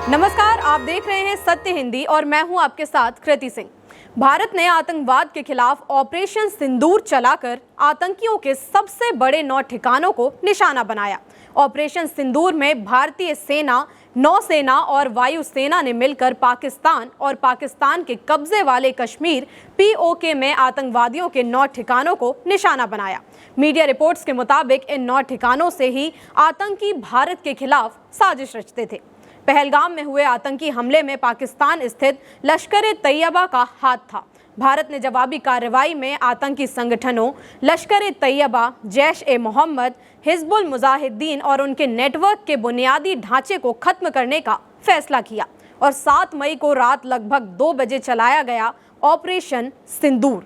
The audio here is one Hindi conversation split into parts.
नमस्कार, आप देख रहे हैं सत्य हिंदी और मैं हूं आपके साथ कृति सिंह। भारत ने आतंकवाद के खिलाफ ऑपरेशन सिंदूर चलाकर आतंकियों के सबसे बड़े 9 ठिकानों को निशाना बनाया। ऑपरेशन सिंदूर में भारतीय सेना, नौसेना और वायुसेना ने मिलकर पाकिस्तान और पाकिस्तान के कब्जे वाले कश्मीर POK में आतंकवादियों के 9 ठिकानों को निशाना बनाया। मीडिया रिपोर्ट्स के मुताबिक इन 9 ठिकानों से ही आतंकी भारत के खिलाफ साजिश रचते थे। पहलगाम में हुए आतंकी हमले में पाकिस्तान स्थित लश्कर-ए-तैयबा का हाथ था। भारत ने जवाबी कार्रवाई में आतंकी संगठनों लश्कर-ए-तैयबा, जैश-ए-मोहम्मद, हिजबुल मुजाहिदीन और उनके नेटवर्क के बुनियादी ढांचे को खत्म करने का फैसला किया और 7 मई को रात लगभग 2 बजे चलाया गया ऑपरेशन सिंदूर।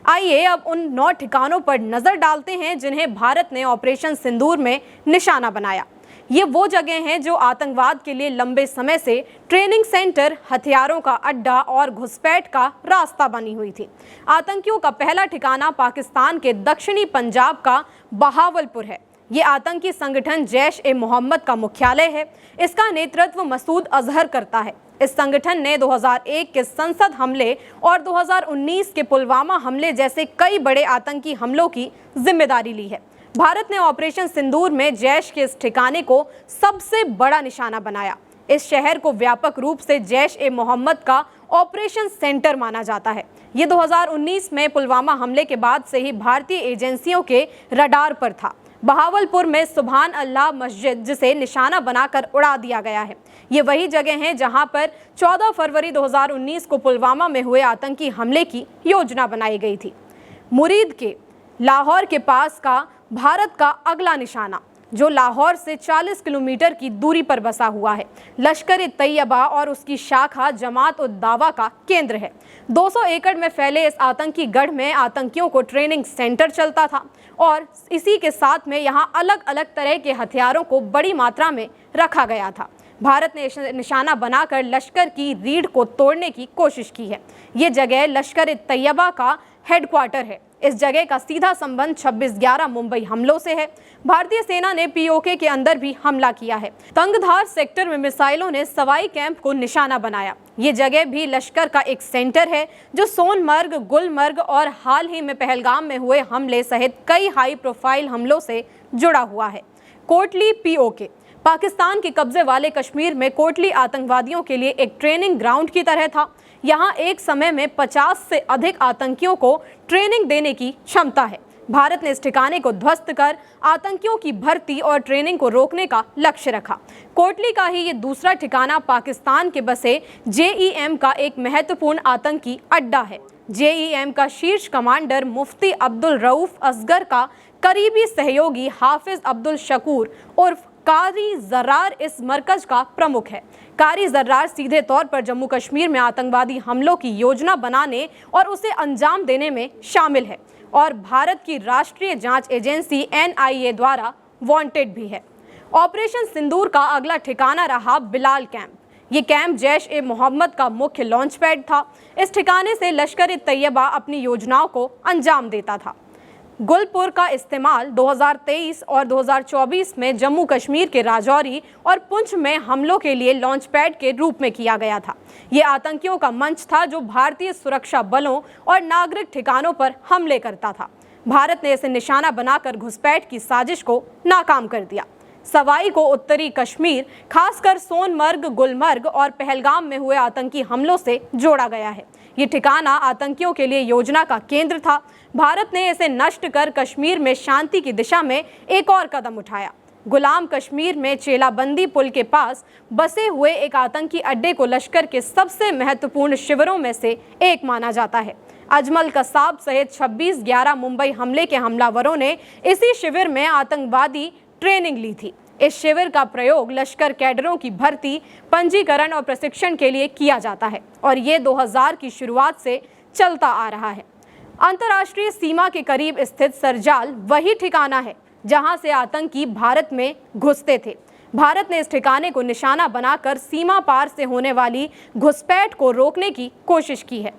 आइए अब उन 9 ठिकानों पर नजर डालते हैं जिन्हें भारत ने ऑपरेशन सिंदूर में निशाना बनाया। ये वो जगह हैं जो आतंकवाद के लिए लंबे समय से ट्रेनिंग सेंटर, हथियारों का अड्डा और घुसपैठ का रास्ता बनी हुई थी। आतंकियों का पहला ठिकाना पाकिस्तान के दक्षिणी पंजाब का बहावलपुर है। ये आतंकी संगठन जैश-ए-मोहम्मद का मुख्यालय है। इसका नेतृत्व मसूद अजहर करता है। इस संगठन ने 2001 के संसद हमले और 2019 के पुलवामा हमले जैसे कई बड़े आतंकी हमलों की जिम्मेदारी ली है। भारत ने ऑपरेशन सिंदूर में जैश के इस ठिकाने को सबसे बड़ा निशाना बनाया। इस शहर को व्यापक रूप से जैश-ए-मोहम्मद का ऑपरेशन सेंटर माना जाता है। ये 2019 में पुलवामा हमले के बाद से ही भारतीय एजेंसियों के रडार पर था। बहावलपुर में सुभान अल्लाह मस्जिद, जिसे निशाना बनाकर उड़ा दिया गया है, ये वही जगह है जहां पर 14 फरवरी 2019 को पुलवामा में हुए आतंकी हमले की योजना बनाई गई थी। मुरीद के लाहौर के पास का भारत का अगला निशाना, जो लाहौर से 40 किलोमीटर की दूरी पर बसा हुआ है, लश्कर-ए-तैयबा और उसकी शाखा जमात-उद-दावा का केंद्र है। 200 एकड़ में फैले इस आतंकी गढ़ में आतंकियों को ट्रेनिंग सेंटर चलता था और इसी के साथ में यहाँ अलग अलग तरह के हथियारों को बड़ी मात्रा में रखा गया था। भारत ने निशाना बनाकर लश्कर की रीढ़ को तोड़ने की कोशिश की है। ये जगह लश्कर-ए-तैयबा का हेडक्वार्टर है। इस जगह का सीधा संबंध 26/11 मुंबई हमलों से है। भारतीय सेना ने POK के अंदर भी हमला किया है। तंगधार सेक्टर में मिसाइलों ने सवाई कैंप को निशाना बनाया। ये जगह भी लश्कर का एक सेंटर है जो सोनमर्ग, गुलमर्ग और हाल ही में पहलगाम में हुए हमले सहित कई हाई प्रोफाइल हमलों से जुड़ा हुआ है। कोटली POK पाकिस्तान के कब्जे वाले कश्मीर में कोटली आतंकवादियों के लिए एक ट्रेनिंग ग्राउंड की तरह था। यहाँ एक समय में 50 से अधिक आतंकियों को ट्रेनिंग देने की क्षमता है। भारत ने इस ठिकाने को ध्वस्त कर आतंकियों की भर्ती और ट्रेनिंग को रोकने का लक्ष्य रखा। कोटली का ही ये दूसरा ठिकाना पाकिस्तान के बसे JEM का एक महत्वपूर्ण आतंकी अड्डा है। JEM का शीर्ष कमांडर मुफ्ती अब्दुल रऊफ असगर का करीबी सहयोगी हाफिज अब्दुल शकूर उर्फ कारी जर्रार इस मरकज का प्रमुख है। कारी जर्रार सीधे तौर पर जम्मू कश्मीर में आतंकवादी हमलों की योजना बनाने और उसे अंजाम देने में शामिल है और भारत की राष्ट्रीय जांच एजेंसी NIA द्वारा वांटेड भी है। ऑपरेशन सिंदूर का अगला ठिकाना रहा बिलाल कैंप। ये कैंप जैश-ए-मोहम्मद का मुख्य लॉन्च पैड था। इस ठिकाने से लश्कर-ए-तैयबा अपनी योजनाओं को अंजाम देता था। गुलपुर का इस्तेमाल 2023 और 2024 में जम्मू कश्मीर के राजौरी और पुंछ में हमलों के लिए लॉन्च पैड के रूप में किया गया था। ये आतंकियों का मंच था जो भारतीय सुरक्षा बलों और नागरिक ठिकानों पर हमले करता था। भारत ने इसे निशाना बनाकर घुसपैठ की साजिश को नाकाम कर दिया। सवाई को उत्तरी कश्मीर, खासकर सोनमर्ग, गुलमर्ग और पहलगाम में हुए आतंकी हमलों से जोड़ा गया है। ये ठिकाना आतंकियों के लिए योजना का केंद्र था। भारत ने इसे नष्ट कर कश्मीर में शांति की दिशा में एक और कदम उठाया। गुलाम कश्मीर में चेलाबंदी पुल के पास बसे हुए एक आतंकी अड्डे को लश्कर के सबसे महत्वपूर्ण शिविरों में से एक माना जाता है। अजमल कसाब सहित 26/11 मुंबई हमले के हमलावरों ने इसी शिविर में आतंकवादी ट्रेनिंग ली थी। इस शिविर का प्रयोग लश्कर कैडरों की भर्ती, पंजीकरण और प्रशिक्षण के लिए किया जाता है और ये 2000 की शुरुआत से चलता आ रहा है। अंतर्राष्ट्रीय सीमा के करीब स्थित सरजाल वही ठिकाना है जहां से आतंकी भारत में घुसते थे। भारत ने इस ठिकाने को निशाना बनाकर सीमा पार से होने वाली घुसपैठ को रोकने की कोशिश की है।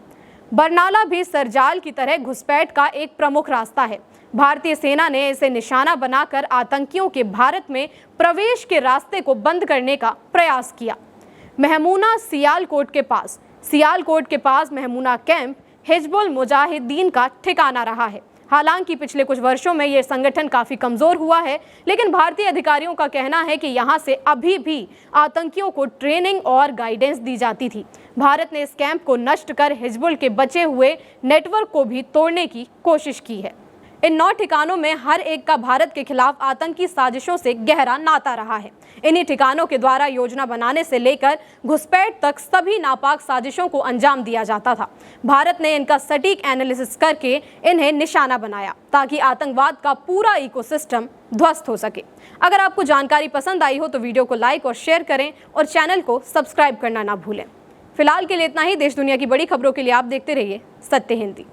बरनाला भी सरजाल की तरह घुसपैठ का एक प्रमुख रास्ता है। भारतीय सेना ने इसे निशाना बनाकर आतंकियों के भारत में प्रवेश के रास्ते को बंद करने का प्रयास किया। महमूना सियालकोट के पास महमूना कैंप हिजबुल मुजाहिदीन का ठिकाना रहा है। हालांकि पिछले कुछ वर्षों में ये संगठन काफी कमजोर हुआ है, लेकिन भारतीय अधिकारियों का कहना है कि यहाँ से अभी भी आतंकियों को ट्रेनिंग और गाइडेंस दी जाती थी। भारत ने इस कैंप को नष्ट कर हिजबुल के बचे हुए नेटवर्क को भी तोड़ने की कोशिश की है। इन 9 ठिकानों में हर एक का भारत के खिलाफ आतंकी साजिशों से गहरा नाता रहा है। इन्हीं ठिकानों के द्वारा योजना बनाने से लेकर घुसपैठ तक सभी नापाक साजिशों को अंजाम दिया जाता था। भारत ने इनका सटीक एनालिसिस करके इन्हें निशाना बनाया ताकि आतंकवाद का पूरा इकोसिस्टम ध्वस्त हो सके। अगर आपको जानकारी पसंद आई हो तो वीडियो को लाइक और शेयर करें और चैनल को सब्सक्राइब करना ना भूलें। फिलहाल के लिए इतना ही। देश दुनिया की बड़ी खबरों के लिए आप देखते रहिए सत्य हिंदी।